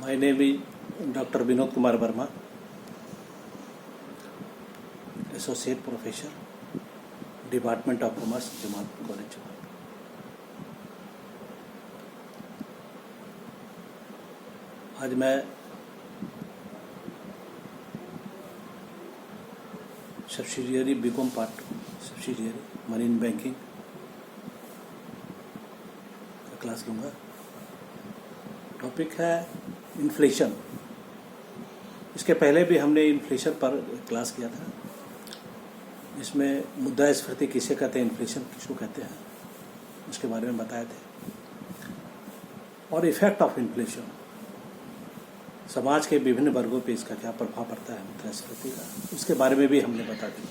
My name is Dr. Vinod Kumar Verma, Associate Professor, Department of Commerce, Jamaalpur College. आज मैं subsidiary BCom part subsidiary marine banking का class लूँगा। Topic है inflation. इसके पहले भी हमने इन्फ्लेशन पर क्लास किया था, इसमें मुद्रास्फीति किसे कहते हैं, इन्फ्लेशन किसको कहते हैं, उसके बारे में बताए थे। और इफेक्ट ऑफ इन्फ्लेशन, समाज के विभिन्न वर्गों पे इसका क्या प्रभाव पड़ता है मुद्रास्फीति का, उसके बारे में भी हमने बता दिया।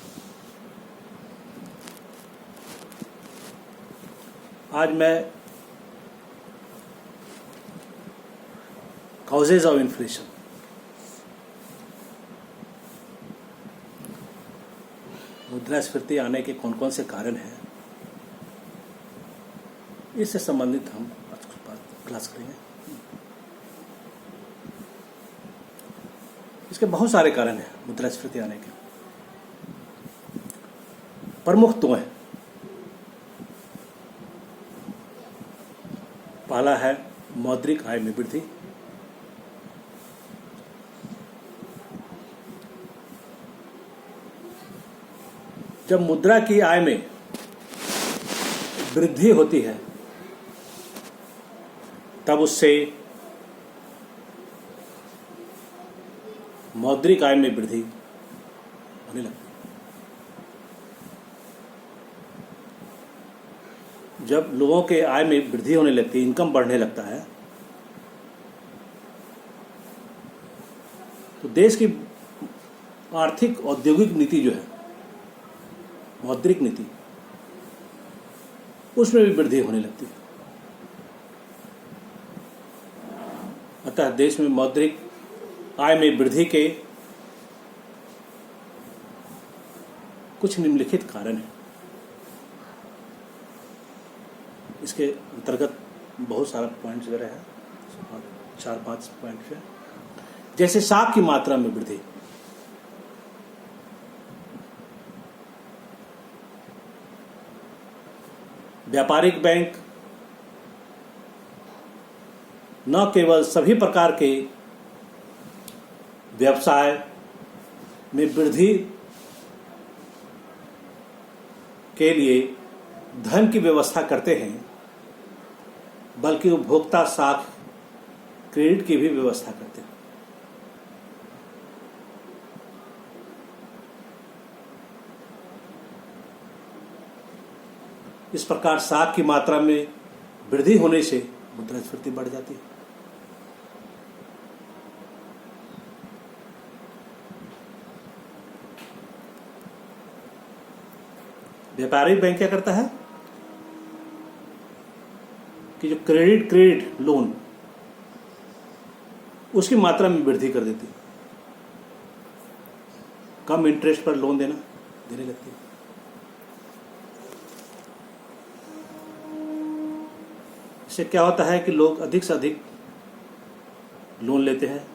आज मैं कॉजेज ऑफ इन्फ्लेशन, मुद्रास्फीति आने के कौन कौन से कारण हैं, इससे संबंधित हम आज क्लास करेंगे। इसके बहुत सारे कारण हैं मुद्रास्फीति आने के, प्रमुख दो हैं। पहला है मौद्रिक आय में वृद्धि, जब मुद्रा की आय में वृद्धि होती है तब उससे मौद्रिक आय में वृद्धि होने लगती है। जब लोगों के आय में वृद्धि होने लगती है, इनकम बढ़ने लगता है, तो देश की आर्थिक औद्योगिक नीति जो है, मौद्रिक नीति, उसमें भी वृद्धि होने लगती है। अतः देश में मौद्रिक आय में वृद्धि के कुछ निम्नलिखित कारण हैं। इसके अंतर्गत बहुत सारा पॉइंट्स वगैरह है, 4-5 पॉइंट्स है। जैसे साख की मात्रा में वृद्धि, व्यापारिक बैंक न केवल सभी प्रकार के व्यवसाय में वृद्धि के लिए धन की व्यवस्था करते हैं, बल्कि उपभोक्ता साख क्रेडिट की भी व्यवस्था करते हैं। इस प्रकार साख की मात्रा में वृद्धि होने से मुद्रास्फीति बढ़ जाती है। व्यापारिक बैंक क्या करता है कि जो क्रेडिट लोन, उसकी मात्रा में वृद्धि कर देती है, कम इंटरेस्ट पर लोन देने लगती है। इससे क्या होता है कि लोग अधिक से अधिक लोन लेते हैं,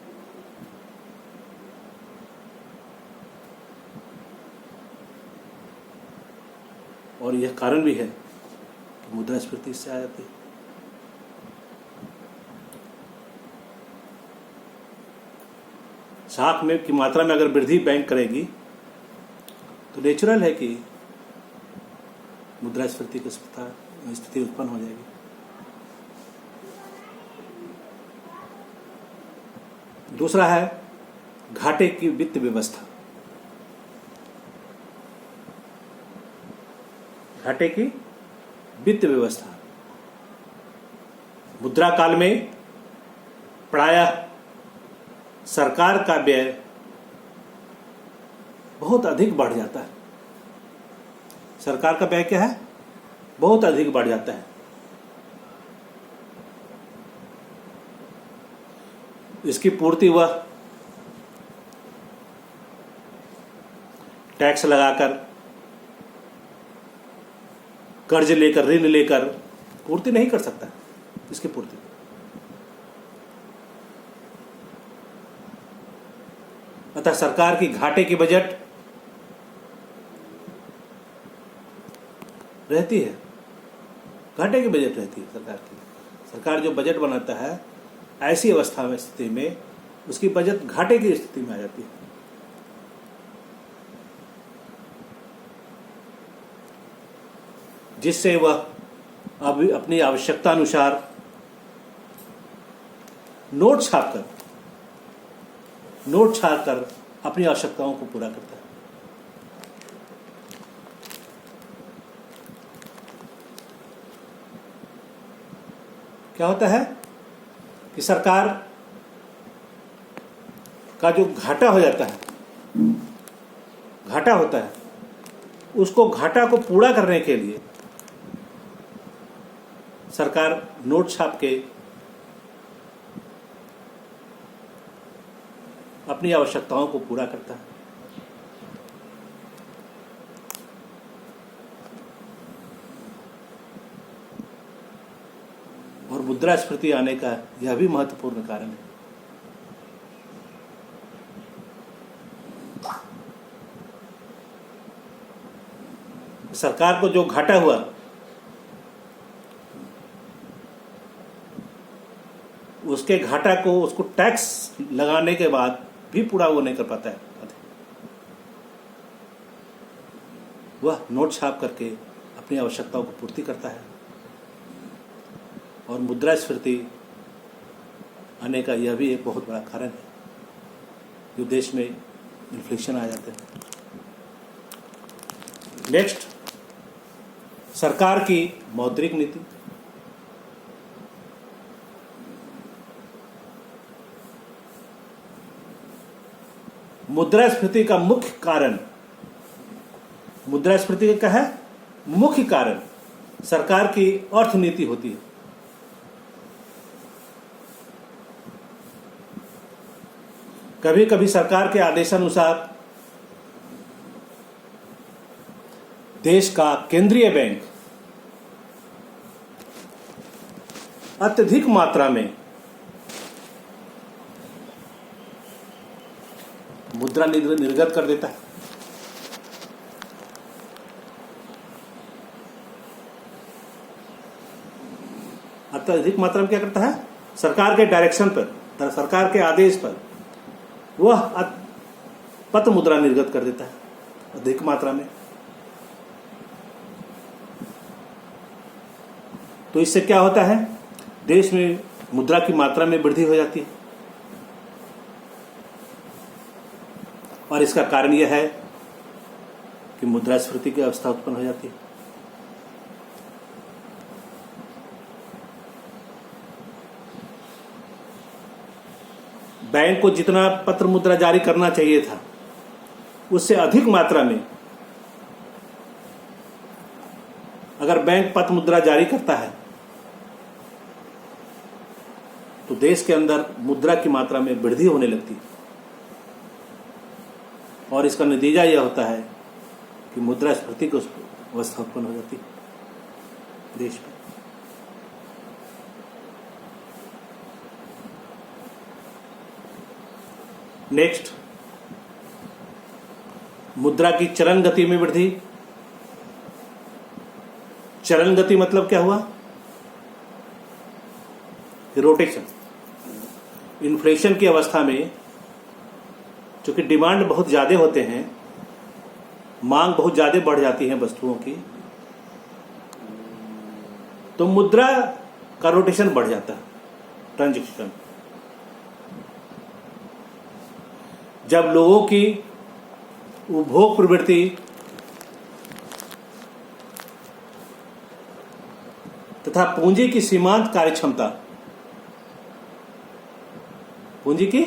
और यह कारण भी है कि मुद्रास्फीति इससे आ जाती है। साख में की मात्रा में अगर वृद्धि बैंक करेगी तो नेचुरल है कि मुद्रास्फीति की स्थिति उत्पन्न हो जाएगी। दूसरा है घाटे की वित्त व्यवस्था। घाटे की वित्त व्यवस्था, मुद्रा काल में प्रायः सरकार का व्यय बहुत अधिक बढ़ जाता है। सरकार का व्यय क्या है? बहुत अधिक बढ़ जाता है। इसकी पूर्ति वह टैक्स लगाकर, कर्ज लेकर, ऋण लेकर पूर्ति नहीं कर सकता। इसकी पूर्ति अतः सरकार की घाटे की बजट रहती है, घाटे की बजट रहती है सरकार की। सरकार जो बजट बनाता है ऐसी अवस्था में स्थिति में उसकी बजट घाटे की स्थिति में आ जाती है। जिससे वह अब अपनी आवश्यकता अनुसार नोट छापकर अपनी आवश्यकताओं को पूरा करता है। क्या होता है कि सरकार का जो घाटा होता है उसको घाटा को पूरा करने के लिए सरकार नोट छाप के अपनी आवश्यकताओं को पूरा करता है। और मुद्रास्फीति आने का यह भी महत्वपूर्ण कारण है। सरकार को जो घाटा हुआ उसके घाटा को उसको टैक्स लगाने के बाद भी पूरा वो नहीं कर पाता है। वह नोट छाप करके अपनी आवश्यकताओं को पूर्ति करता है। और मुद्रास्फीति आने का यह भी एक बहुत बड़ा कारण है जो देश में इन्फ्लेशन आ जाता है। नेक्स्ट, सरकार की मौद्रिक नीति। मुद्रास्फीति का मुख्य कारण, मुद्रास्फीति का है मुख्य कारण सरकार की अर्थनीति होती है। कभी कभी सरकार के आदेशानुसार देश का केंद्रीय बैंक अत्यधिक मात्रा में मुद्रा निर्गत कर देता है। अत्यधिक मात्रा में क्या करता है? सरकार के डायरेक्शन पर, सरकार के आदेश पर वह पत्र मुद्रा निर्गत कर देता है अधिक मात्रा में। तो इससे क्या होता है? देश में मुद्रा की मात्रा में वृद्धि हो जाती है। और इसका कारण यह है कि मुद्रास्फीति की अवस्था उत्पन्न हो जाती है। बैंक को जितना पत्र मुद्रा जारी करना चाहिए था उससे अधिक मात्रा में अगर बैंक पत्र मुद्रा जारी करता है तो देश के अंदर मुद्रा की मात्रा में वृद्धि होने लगती है। और इसका नतीजा यह होता है कि मुद्रास्फीति की अवस्था उत्पन्न हो जाती है देश में। नेक्स्ट, मुद्रा की चलन गति में वृद्धि। चलन गति मतलब क्या हुआ? रोटेशन। इन्फ्लेशन की अवस्था में चूंकि डिमांड बहुत ज़्यादा होते हैं, मांग बहुत ज़्यादा बढ़ जाती है वस्तुओं की, तो मुद्रा का रोटेशन बढ़ जाता है, ट्रांजैक्शन। जब लोगों की उपभोग प्रवृत्ति तथा पूंजी की सीमांत कार्यक्षमता, पूंजी की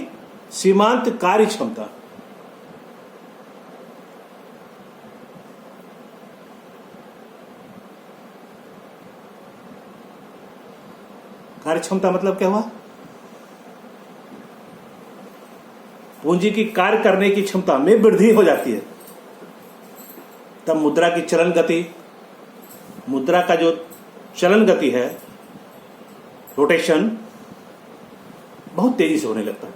सीमांत कार्यक्षमता मतलब क्या हुआ? पूंजी की कार्य करने की क्षमता में वृद्धि हो जाती है। तब मुद्रा की चलन गति, मुद्रा का जो चलन गति है, रोटेशन, बहुत तेजी से होने लगता है।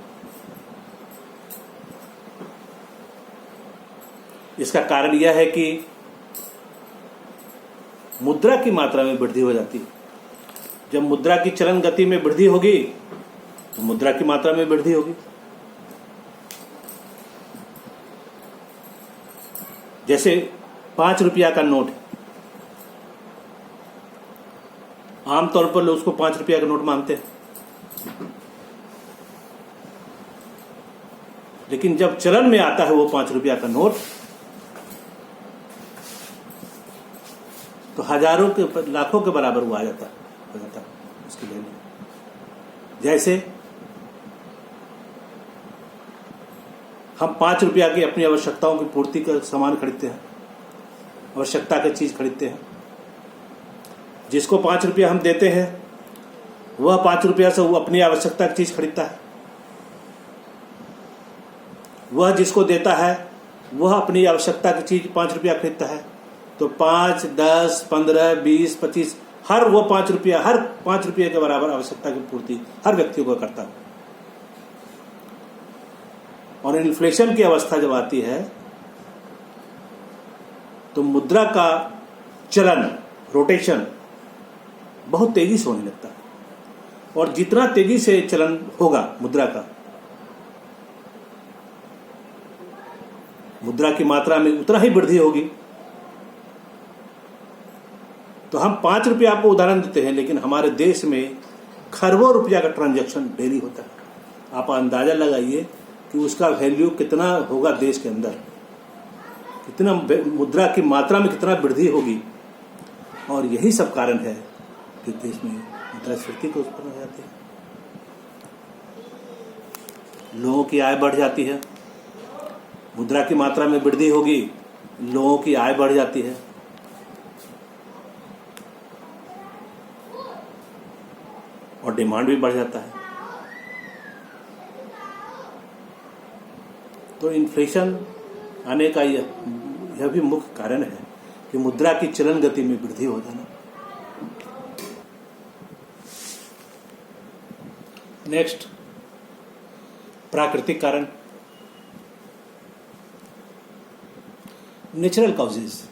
इसका कारण यह है कि मुद्रा की मात्रा में वृद्धि हो जाती है। जब मुद्रा की चलन गति में वृद्धि होगी तो मुद्रा की मात्रा में वृद्धि होगी। जैसे 5 रुपया का नोट, आमतौर पर लोग उसको 5 रुपया का नोट मानते हैं, लेकिन जब चलन में आता है वो 5 रुपया का नोट, तो हजारों के लाखों के बराबर वो हो जाता है उसकी वैल्यू। जैसे हम 5 रुपया की अपनी आवश्यकताओं की पूर्ति का सामान खरीदते हैं, आवश्यकता की चीज खरीदते हैं। जिसको 5 रुपया हम देते हैं वह 5 रुपया से वो अपनी आवश्यकता की चीज खरीदता है। वह जिसको देता है वह अपनी आवश्यकता की चीज 5 रुपया खरीदता है। तो 5, 10, 15, 20, 25 हर 5 रुपये के बराबर आवश्यकता की पूर्ति हर व्यक्ति को करता है। और इन्फ्लेशन की अवस्था जब आती है तो मुद्रा का चलन, रोटेशन बहुत तेजी से होने लगता है। और जितना तेजी से चलन होगा मुद्रा का, मुद्रा की मात्रा में उतना ही वृद्धि होगी। तो हम 5 रुपया आपको उदाहरण देते हैं, लेकिन हमारे देश में खरबों रुपया का ट्रांजैक्शन डेली होता है। आप अंदाजा लगाइए कि उसका वैल्यू कितना होगा देश के अंदर, कितना मुद्रा की मात्रा में कितना वृद्धि होगी। और यही सब कारण है कि देश में मुद्रास्फीति को उत्पन्न हो जाती है। लोगों की आय बढ़ जाती है, मुद्रा की मात्रा में वृद्धि होगी, लोगों की आय बढ़ जाती है। और डिमांड भी बढ़ जाता है। तो इन्फ्लेशन आने का यह भी मुख्य कारण है कि मुद्रा की चलन गति में वृद्धि हो जाना। नेक्स्ट, प्राकृतिक कारण, नेचुरल कॉजेज।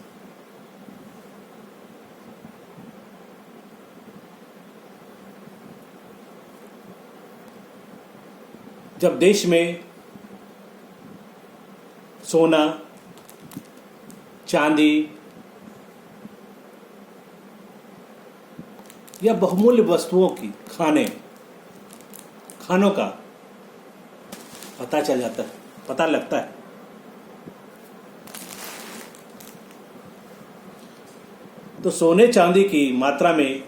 जब देश में सोना, चांदी या बहुमूल्य वस्तुओं की खानों का पता चल जाता है, पता लगता है, तो सोने चांदी की मात्रा में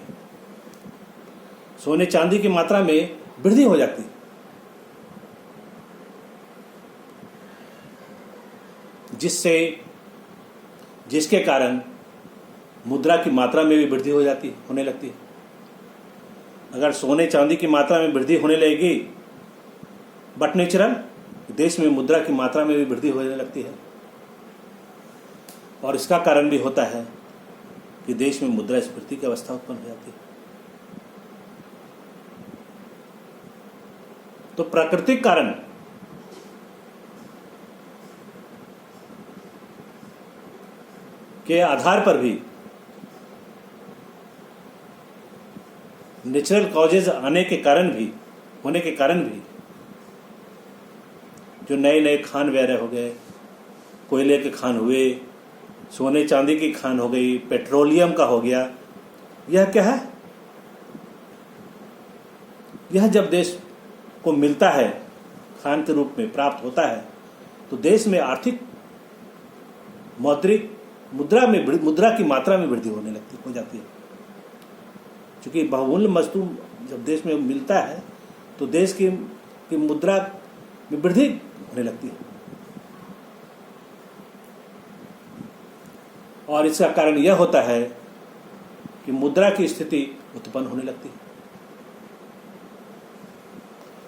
वृद्धि हो जाती है, जिसके कारण मुद्रा की मात्रा में भी वृद्धि होने लगती है। अगर सोने चांदी की मात्रा में वृद्धि होने लगेगी बट नेचुरल, देश में मुद्रा की मात्रा में भी वृद्धि होने लगती है। और इसका कारण भी होता है कि देश में मुद्रास्फीति की अवस्था उत्पन्न हो जाती है। तो प्राकृतिक कारण के आधार पर भी, नेचुरल कॉजेज होने के कारण भी जो नए नए खान वगैरह हो गए, कोयले के खान हुए, सोने चांदी की खान हो गई, पेट्रोलियम का हो गया, यह क्या है? यह जब देश को मिलता है, खान के रूप में प्राप्त होता है, तो देश में आर्थिक मौद्रिक मुद्रा की मात्रा में वृद्धि हो जाती है। क्योंकि बहुमूल्य वस्तु जब देश में मिलता है तो देश की मुद्रा में वृद्धि होने लगती है। और इसका कारण यह होता है कि मुद्रा की स्थिति उत्पन्न होने लगती है।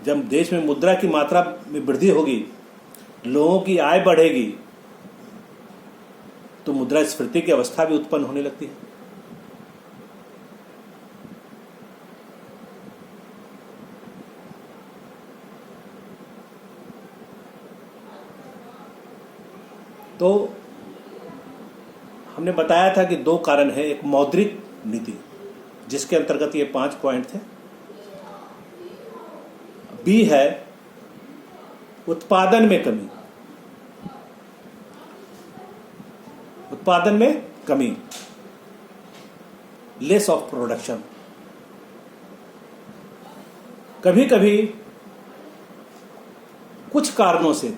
जब देश में मुद्रा की मात्रा में वृद्धि होगी, लोगों की आय बढ़ेगी, तो मुद्रास्फीति की अवस्था भी उत्पन्न होने लगती है। तो हमने बताया था कि दो कारण है, एक मौद्रिक नीति जिसके अंतर्गत ये 5 पॉइंट थे, बी है उत्पादन में कमी, उत्पादन में कमी, लेस ऑफ प्रोडक्शन। कभी कभी कुछ कारणों से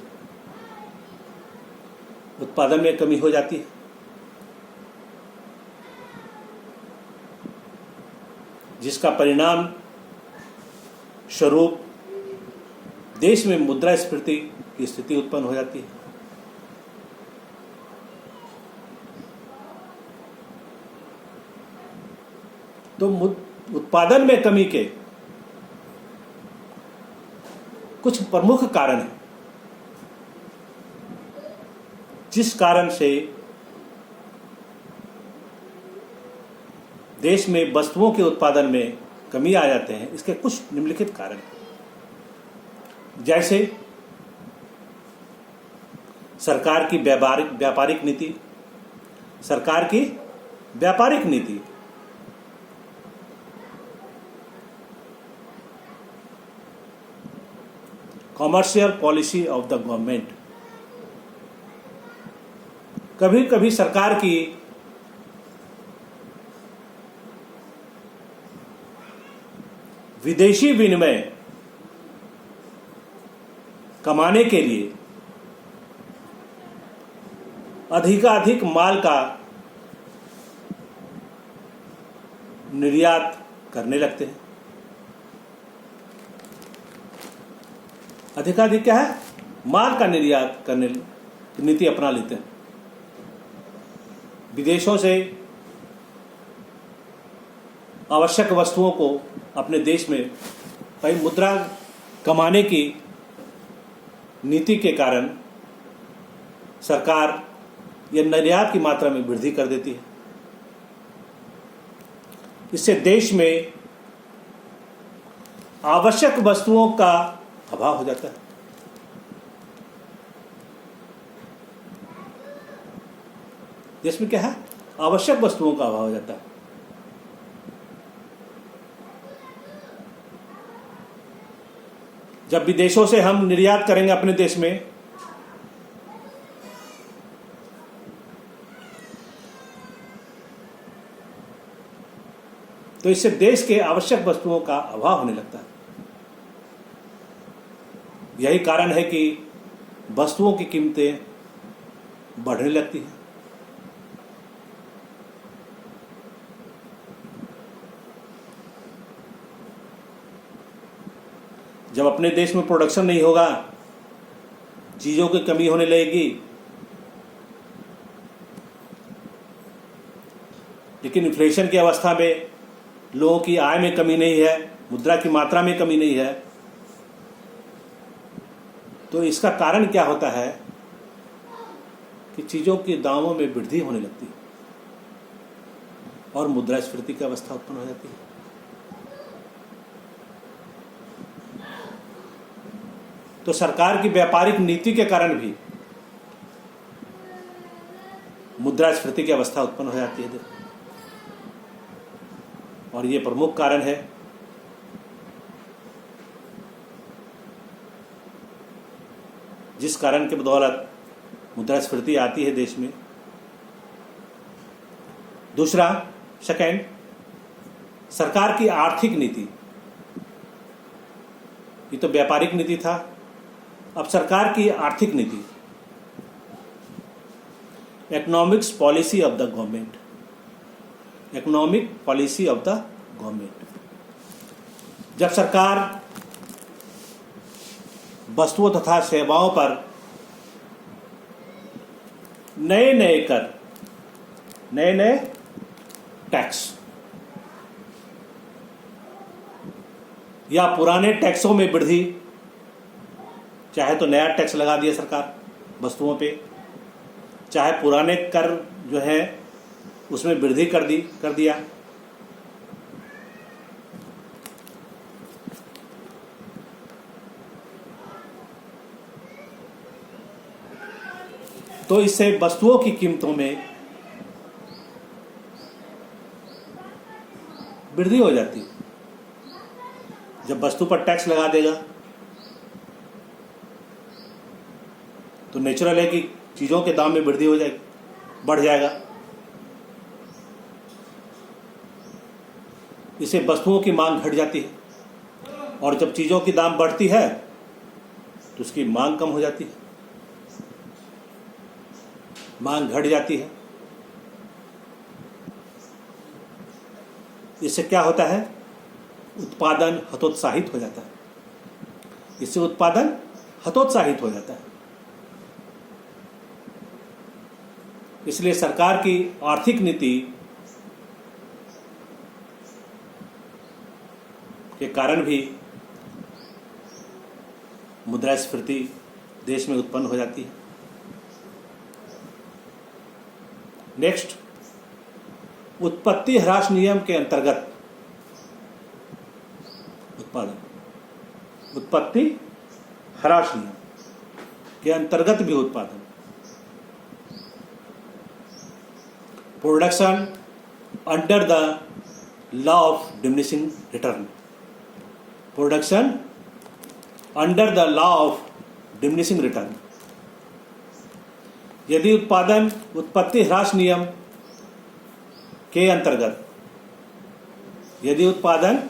उत्पादन में कमी हो जाती है, जिसका परिणाम स्वरूप देश में मुद्रास्फीति की स्थिति उत्पन्न हो जाती है। तो उत्पादन में कमी के कुछ प्रमुख कारण हैं जिस कारण से देश में वस्तुओं के उत्पादन में कमी आ जाते हैं। इसके कुछ निम्नलिखित कारण हैं, जैसे सरकार की व्यापारिक नीति, सरकार की व्यापारिक नीति, commercial policy of the government. कभी कभी सरकार की विदेशी विनिमय कमाने के लिए अधिकाधिक माल का निर्यात करने लगते हैं। अधिकाधिक क्या है? माल का निर्यात करने की नीति अपना लेते हैं। विदेशों से आवश्यक वस्तुओं को अपने देश में भाई मुद्रा कमाने की नीति के कारण सरकार यह निर्यात की मात्रा में वृद्धि कर देती है। इससे देश में आवश्यक वस्तुओं का अभाव हो जाता है। देश में क्या है? आवश्यक वस्तुओं का अभाव हो जाता है। जब विदेशों से हम निर्यात करेंगे अपने देश में, तो इससे देश के आवश्यक वस्तुओं का अभाव होने लगता है। यही कारण है कि वस्तुओं की कीमतें बढ़ने लगती हैं। जब अपने देश में प्रोडक्शन नहीं होगा, चीजों की कमी होने लगेगी। लेकिन इन्फ्लेशन की अवस्था में लोगों की आय में कमी नहीं है, मुद्रा की मात्रा में कमी नहीं है, तो इसका कारण क्या होता है कि चीजों के दामों में वृद्धि होने लगती है और मुद्रास्फीति की अवस्था उत्पन्न हो जाती है। तो सरकार की व्यापारिक नीति के कारण भी मुद्रास्फीति की अवस्था उत्पन्न हो जाती है और ये प्रमुख कारण है। जिस कारण के बदौलत मुद्रास्फीति आती है देश में। दूसरा, सेकेंड, सरकार की आर्थिक नीति। ये तो व्यापारिक नीति था, अब सरकार की आर्थिक नीति, economics policy of the government, economic policy of the government. जब सरकार वस्तुओं तथा सेवाओं पर नए नए कर, नए नए टैक्स या पुराने टैक्सों में वृद्धि, चाहे तो नया टैक्स लगा दिया सरकार वस्तुओं पे, चाहे पुराने कर जो है उसमें वृद्धि कर दिया, तो इससे वस्तुओं की कीमतों में वृद्धि हो जाती है। जब वस्तु पर टैक्स लगा देगा तो नेचुरल है कि चीज़ों के दाम में वृद्धि हो जाएगी, बढ़ जाएगा। इससे वस्तुओं की मांग घट जाती है, और जब चीज़ों की दाम बढ़ती है तो उसकी मांग कम हो जाती है, मांग घट जाती है। इससे क्या होता है? उत्पादन हतोत्साहित हो जाता है। इससे उत्पादन हतोत्साहित हो जाता है। इसलिए सरकार की आर्थिक नीति के कारण भी मुद्रास्फीति देश में उत्पन्न हो जाती है। नेक्स्ट, उत्पत्ति ह्रास नियम के अंतर्गत उत्पादन, उत्पत्ति ह्रास नियम के अंतर्गत भी उत्पादन, production under the law of diminishing return, production under the law of diminishing return. यदि उत्पादन उत्पत्ति ह्रास नियम के अंतर्गत, यदि उत्पादन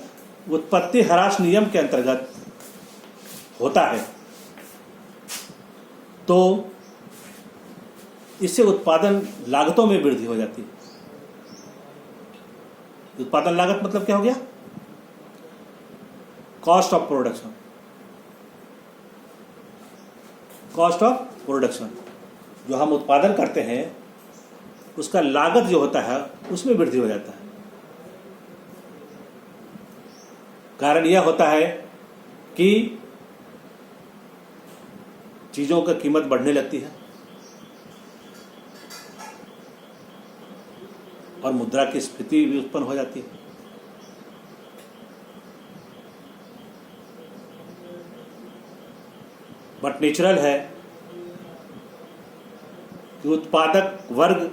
उत्पत्ति ह्रास नियम के अंतर्गत होता है तो इससे उत्पादन लागतों में वृद्धि हो जाती है। उत्पादन लागत मतलब क्या हो गया? Cost of production, cost of production. जो हम उत्पादन करते हैं उसका लागत जो होता है उसमें वृद्धि हो जाता है। कारण यह होता है कि चीजों की कीमत बढ़ने लगती है और मुद्रा की स्फीति भी उत्पन्न हो जाती है। बट नेचुरल है कि उत्पादक वर्ग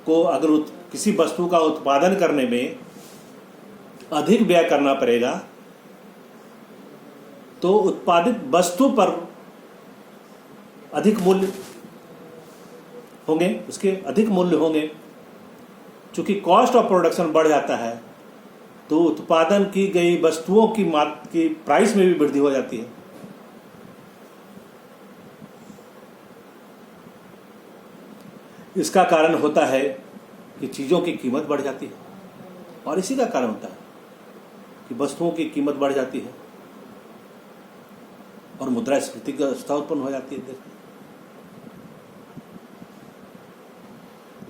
को अगर किसी वस्तु का उत्पादन करने में अधिक व्यय करना पड़ेगा तो उत्पादित वस्तु पर अधिक मूल्य होंगे, उसके अधिक मूल्य होंगे। चूंकि कॉस्ट ऑफ प्रोडक्शन बढ़ जाता है तो उत्पादन की गई वस्तुओं की प्राइस में भी वृद्धि हो जाती है। इसका कारण होता है कि चीज़ों की कीमत बढ़ जाती है, और इसी का कारण होता है कि वस्तुओं की कीमत बढ़ जाती है और मुद्रास्फीति की अवस्था उत्पन्न हो जाती है देश में।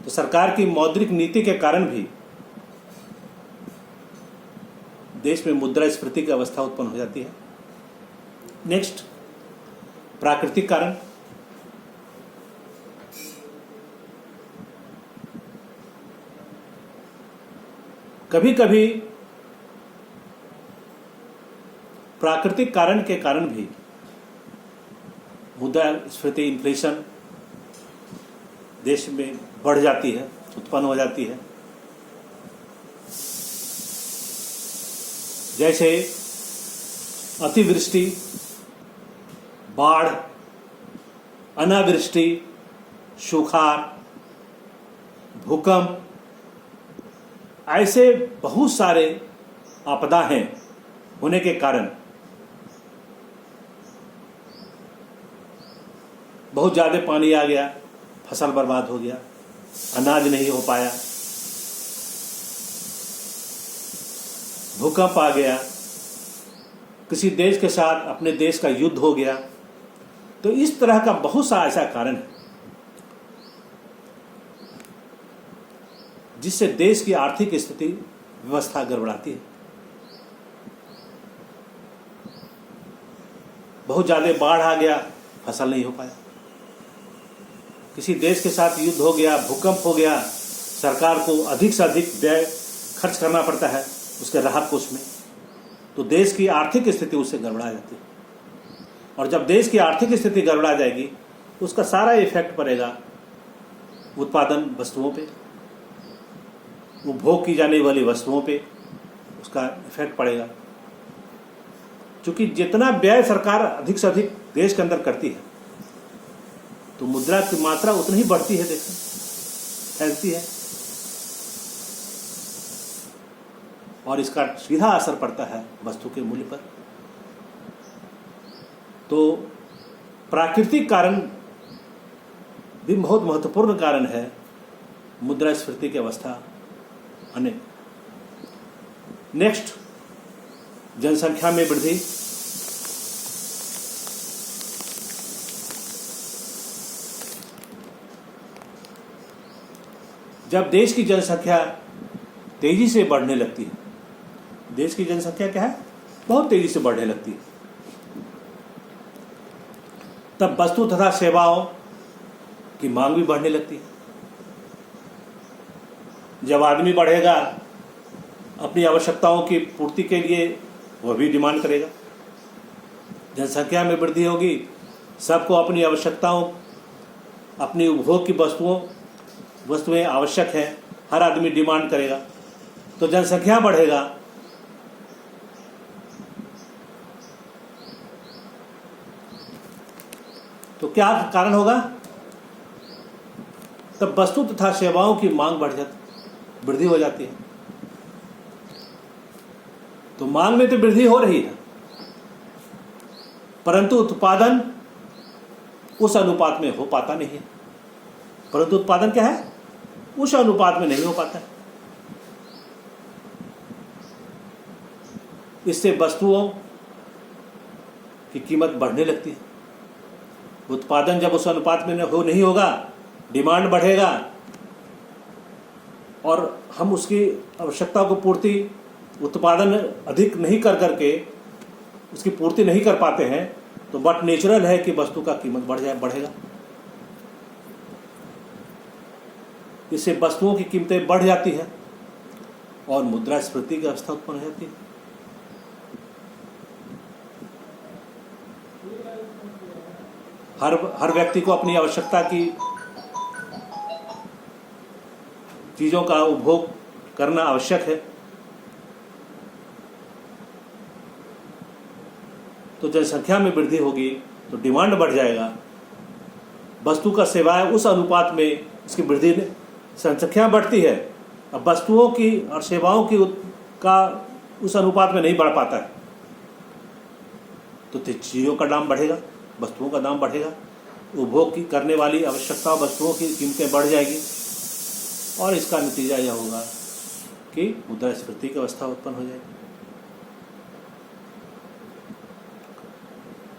तो सरकार की मौद्रिक नीति के कारण भी देश में मुद्रास्फीति की अवस्था उत्पन्न हो जाती है। नेक्स्ट, प्राकृतिक कारण। कभी कभी प्राकृतिक कारण के कारण भी मुद्रास्फीति, इन्फ्लेशन देश में बढ़ जाती है, उत्पन्न हो जाती है। जैसे अतिवृष्टि, बाढ़, अनावृष्टि, सुखाड़, भूकंप, ऐसे बहुत सारे आपदा हैं होने के कारण बहुत ज़्यादा पानी आ गया, फसल बर्बाद हो गया, अनाज नहीं हो पाया, भूकंप आ गया, किसी देश के साथ अपने देश का युद्ध हो गया। तो इस तरह का बहुत सा ऐसा कारण है जिससे देश की आर्थिक स्थिति, व्यवस्था गड़बड़ाती है। बहुत ज़्यादा बाढ़ आ गया, फसल नहीं हो पाया, किसी देश के साथ युद्ध हो गया, भूकंप हो गया, सरकार को अधिक से अधिक व्यय खर्च करना पड़ता है उसके राहत कोष में, तो देश की आर्थिक स्थिति उससे गड़बड़ा जाती है। और जब देश की आर्थिक स्थिति गड़बड़ा जाएगी उसका सारा इफेक्ट पड़ेगा उत्पादन वस्तुओं पे, उपभोग की जाने वाली वस्तुओं पे, उसका इफेक्ट पड़ेगा, क्योंकि जितना व्यय सरकार अधिक से अधिक देश के अंदर करती है तो मुद्रा की मात्रा उतनी ही बढ़ती है, देश में फैलती है, और इसका सीधा असर पड़ता है वस्तु के मूल्य पर। तो प्राकृतिक कारण भी बहुत महत्वपूर्ण कारण है मुद्रास्फीति की अवस्था आने। नेक्स्ट, जनसंख्या में वृद्धि। जब देश की जनसंख्या तेजी से बढ़ने लगती है, देश की जनसंख्या क्या है, बहुत तेजी से बढ़ने लगती है, तब वस्तु तथा सेवाओं की मांग भी बढ़ने लगती है। जब आदमी बढ़ेगा, अपनी आवश्यकताओं की पूर्ति के लिए वह भी डिमांड करेगा। जनसंख्या में वृद्धि होगी, सबको अपनी आवश्यकताओं, अपनी उपभोग की वस्तुएं आवश्यक हैं, हर आदमी डिमांड करेगा, तो जनसंख्या बढ़ेगा। तो क्या कारण होगा, तब वस्तु तथा सेवाओं की मांग वृद्धि हो जाती है। तो मांग में तो वृद्धि हो रही है, परंतु उत्पादन उस अनुपात में हो पाता नहीं है। परंतु उत्पादन क्या है, उस अनुपात में नहीं हो पाता है। इससे वस्तुओं की कीमत बढ़ने लगती है। उत्पादन जब उस अनुपात में नहीं होगा, डिमांड बढ़ेगा और हम उसकी आवश्यकता को पूर्ति, उत्पादन अधिक नहीं कर करके उसकी पूर्ति नहीं कर पाते हैं, तो बट नेचुरल है कि वस्तु का कीमत बढ़ेगा। इससे वस्तुओं की कीमतें बढ़ जाती है और मुद्रास्फीति की अवस्था उत्पन्न हो जाती है। हर व्यक्ति को अपनी आवश्यकता की चीजों का उपभोग करना आवश्यक है। तो जनसंख्या में वृद्धि होगी तो डिमांड बढ़ जाएगा, वस्तु का सेवाएं उस अनुपात में इसकी वृद्धि, जनसंख्या बढ़ती है, अब वस्तुओं की और सेवाओं की का उस अनुपात में नहीं बढ़ पाता है, तो चीज़ों का दाम बढ़ेगा, वस्तुओं का दाम बढ़ेगा, उपभोग की करने वाली आवश्यकता वस्तुओं की कीमतें बढ़ जाएगी और इसका नतीजा यह होगा कि मुद्रास्फीति की अवस्था उत्पन्न हो जाएगी।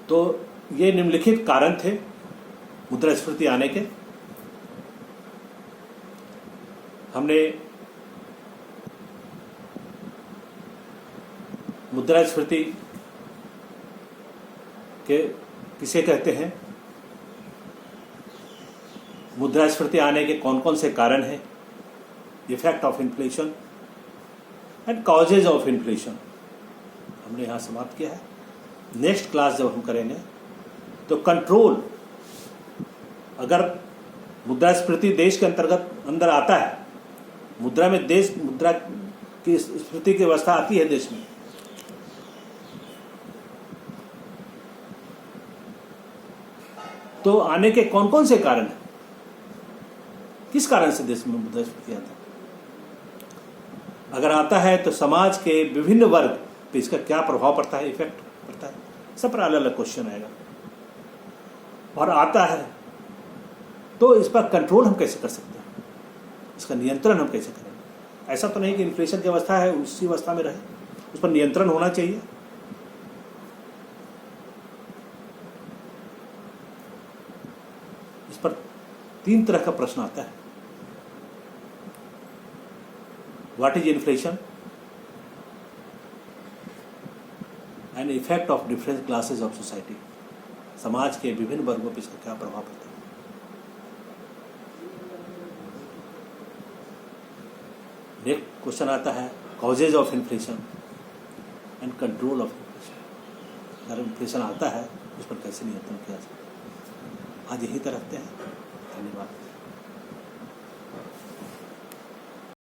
तो ये निम्नलिखित कारण थे मुद्रास्फीति आने के। हमने मुद्रास्फीति के किसे कहते हैं, मुद्रास्फीति आने के कौन कौन से कारण हैं, effect of inflation and causes of inflation, हमने यहाँ समाप्त किया है। नेक्स्ट क्लास जब हम करेंगे तो कंट्रोल, अगर मुद्रास्फीति देश के अंदर आता है, मुद्रा की स्फीति की व्यवस्था आती है देश में, तो आने के कौन कौन से कारण हैं, किस कारण से देश में मुद्रास्फीति आता है, अगर आता है तो समाज के विभिन्न वर्ग पे इसका क्या प्रभाव पड़ता है, इफेक्ट पड़ता है, सब पर अलग अलग क्वेश्चन आएगा। और आता है तो इस पर कंट्रोल हम कैसे कर सकते हैं, इसका नियंत्रण हम कैसे करेंगे। ऐसा तो नहीं कि इन्फ्लेशन की अवस्था है उसी अवस्था में रहे, उस पर नियंत्रण होना चाहिए। इस पर 3 तरह का प्रश्न आता है। What is inflation and effect of different classes of society, समाज के विभिन्न वर्गों पर इसका क्या प्रभाव पड़ता है। नेक्स्ट क्वेश्चन आता है causes of inflation and control of inflation, अगर इन्फ्लेशन आता है उस पर कैसे नियंत्रण किया जाए। आज यहीं तक रखते हैं, धन्यवाद।